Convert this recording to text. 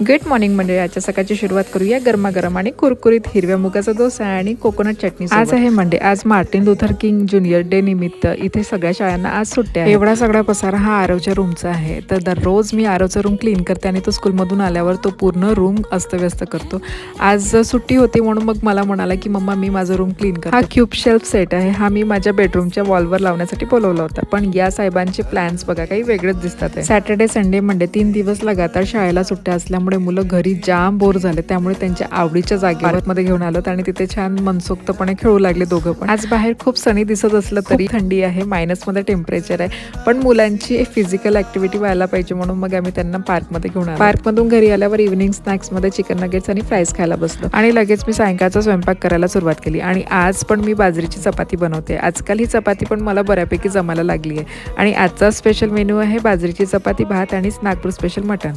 Good morning मंडळी. आजच्या सकाळची सुरुवात करूया गरमागरम आणि कुरकुरीत हिरव्या मुगाचा डोसा आणि कोकोनट चटणी. आज आहे मंडे. आज Martin Luther king junior day निमित्त इथे सगळ्या शाळांना आज सुट्ट्या आहे. एवढा सगळा पसारा हा आरवच्या रूमचा आहे. तर दररोज मी आरवचा रूम क्लीन करते आणि तो स्कूलमधून आल्यावर तो पूर्ण रूम अस्तव्यस्त करतो. आज सुट्टी होती म्हणून मग मला म्हणाला की मम्मा मी माझं रूम क्लीन करतो. हा क्यूब शेल्फ सेट आहे. हा मी माझ्या बेडरूमच्या वॉलवर लावण्यासाठी बोलवला होता, पण या साहेबांचे प्लॅन्स बघा काही वेगळेच दिसतात. सॅटर्डे संडे मंडे 3 दिवस लगातार शाळेला सुट्ट्या असल्यामुळे मुलं घरी जाम बोर झाले, त्यामुळे त्यांच्या आवडीच्या जागेवर मध्ये घेऊन आलो आणि तिथे छान मनसोक्तपणे खेळू लागले दोघं पण. आज बाहेर खूप सनी दिसत असलं तरी थंडी आहे, -मध्ये टेम्परेचर आहे, पण मुलांची फिजिकल ऍक्टिव्हिटी व्हायला पाहिजे म्हणून मग आम्ही त्यांना पार्कमध्ये घेऊन आलो. पार्कमधून घरी आल्यावर इव्हिनिंग स्नॅक्समध्ये चिकन नगेट्स आणि फ्राईज खायला बसलो आणि लगेच मी सायंकाळचा स्वयंपाक करायला सुरुवात केली. आणि आज पण मी बाजरीची चपाती बनवते. आजकाल ही चपाती पण मला बऱ्यापैकी जमायला लागली आहे आणि आजचा स्पेशल मेनू आहे बाजरीची चपाती, भात आणि नागपूर स्पेशल मटण.